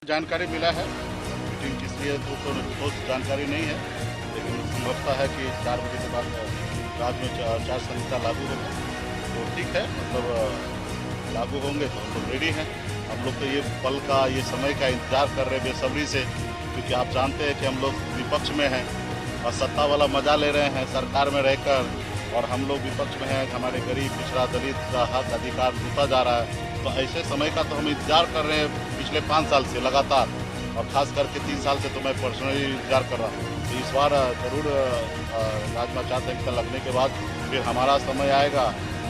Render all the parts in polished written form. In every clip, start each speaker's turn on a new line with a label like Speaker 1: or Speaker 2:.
Speaker 1: जानकारी मिला है, मीटिंग किस लिए तो ठोस जानकारी नहीं है, लेकिन संभवता है कि 4 बजे के बाद राज्य में आचार संहिता लागू होगा। तो ठीक है, मतलब लागू होंगे तो हम लोग रेडी हैं। हम लोग तो ये पल का, ये समय का इंतजार कर रहे हैं बेसब्री से, क्योंकि आप जानते हैं कि हम लोग विपक्ष में हैं और सत्ता वाला मजा ले रहे हैं सरकार में रहकर, और हम लोग विपक्ष में हैं। हमारे गरीब, पिछड़ा, दलित का हक अधिकार लूटा जा रहा है। तो ऐसे समय का तो हम इंतजार कर रहे हैं पिछले 5 साल से लगातार, और ख़ास करके 3 साल से तो मैं पर्सनली इंतजार कर रहा हूँ। तो इस बार ज़रूर राजमा आचार संहिता लगने के बाद फिर हमारा समय आएगा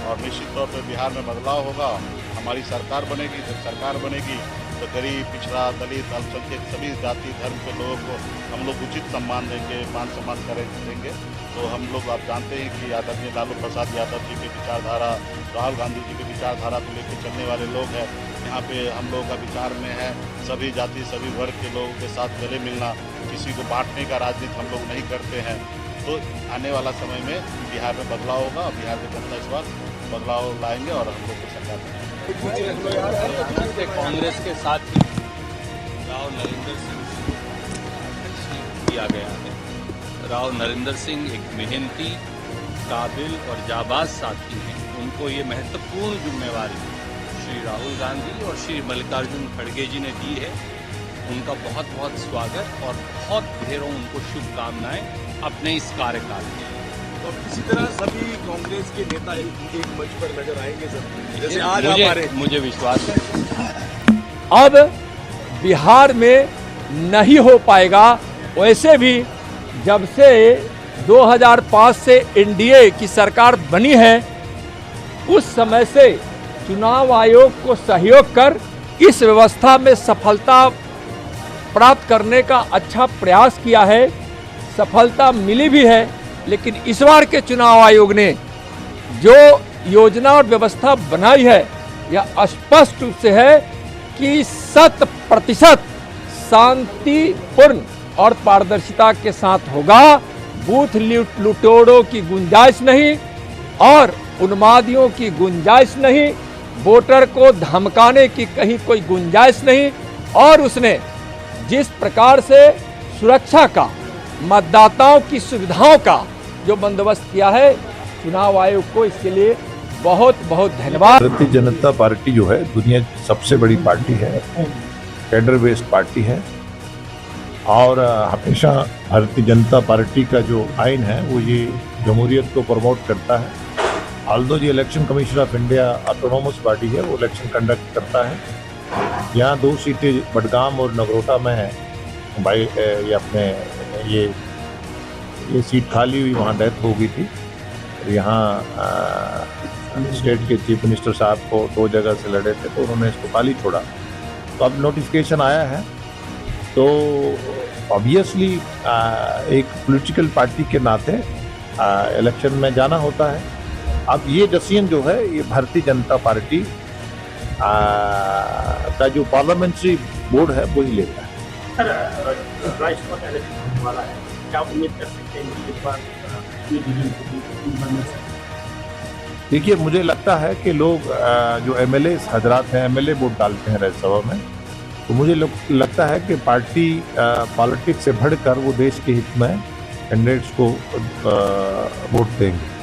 Speaker 1: और निश्चित तौर पर बिहार में बदलाव होगा। हमारी सरकार बनेगी। जब सरकार बनेगी तो गरीब, पिछड़ा, दलित, अल्पसंख्यक सभी जाति धर्म के लोगों को हम लोग उचित सम्मान देंगे, मान सम्मान देंगे। तो हम लोग आप जानते हैं कि आदरणीय लालू प्रसाद यादव जी की विचारधारा, राहुल गांधी जी की विचारधारा को लेकर चलने वाले लोग हैं। यहाँ पे हम लोगों का विचार में है सभी जाति, सभी वर्ग के लोगों के साथ गले मिलना, किसी को बांटने का राजनीति हम लोग नहीं करते हैं। तो आने वाला समय में बिहार में बदलाव होगा। बिहार की जनता इस बार बदलाव लाएंगे और हम लोग को सरकार बनाएंगे।
Speaker 2: कांग्रेस के साथ ही राव नरेंद्र सिंह किया गया है। राव नरेंद्र सिंह एक मेहनती, काबिल और जाबाज साथी हैं। उनको ये महत्वपूर्ण जिम्मेवारी श्री राहुल गांधी और श्री मल्लिकार्जुन खड़गे जी ने दी है। उनका बहुत बहुत स्वागत और बहुत ढेरों उनको शुभकामनाएं अपने इस कार्यकाल के लिए।
Speaker 3: और इसी तरह सभी कांग्रेस के नेता एक मंच पर नजर आएंगे सर, जैसे आज हमारे।
Speaker 2: मुझे विश्वास है
Speaker 4: अब बिहार में नहीं हो पाएगा। वैसे भी जब से 2005 से एनडीए की सरकार बनी है, उस समय से चुनाव आयोग को सहयोग कर इस व्यवस्था में सफलता प्राप्त करने का अच्छा प्रयास किया है। सफलता मिली भी है, लेकिन इस बार के चुनाव आयोग ने जो योजना और व्यवस्था बनाई है, यह स्पष्ट रूप से है कि 100% शांतिपूर्ण और पारदर्शिता के साथ होगा। बूथ लुटेरों की गुंजाइश नहीं और उन्मादियों की गुंजाइश नहीं, वोटर को धमकाने की कहीं कोई गुंजाइश नहीं। और उसने जिस प्रकार से सुरक्षा का, मतदाताओं की सुविधाओं का जो बंदोबस्त किया है, चुनाव आयोग को इसके लिए बहुत बहुत धन्यवाद।
Speaker 5: भारतीय जनता पार्टी जो है दुनिया की सबसे बड़ी पार्टी है, कैडर बेस्ड पार्टी है, और हमेशा भारतीय जनता पार्टी का जो आइन है वो ये जमहूरियत को प्रमोट करता है। ऑल्दो जी election commission of India autonomous body है, वो इलेक्शन कंडक्ट करता है। यहाँ 2 सीटें बडगाम और नगरोटा में है। भाई ये अपने ये सीट खाली हुई, वहाँ डेथ हो गई थी। और यहाँ स्टेट के चीफ मिनिस्टर साहब को 2 जगह से लड़े थे, तो उन्होंने इसको खाली छोड़ा। तो अब नोटिफिकेशन आया है, तो ऑब्वियसली एक पॉलिटिकल पार्टी के नाते इलेक्शन में जाना होता है। अब ये डिसीजन जो है ये भारतीय जनता पार्टी का जो पार्लियामेंट्री बोर्ड है वही लेता है।
Speaker 6: क्या उम्मीद कर सकते हैं कि इस बार
Speaker 5: देखिए, मुझे लगता है कि लोग जो एमएलए हजरात हैं, एमएलए वोट डालते हैं राज्यसभा में, तो मुझे लगता है कि पार्टी पॉलिटिक्स से बढ़कर वो देश के हित में कैंडिडेट्स को वोट देंगे।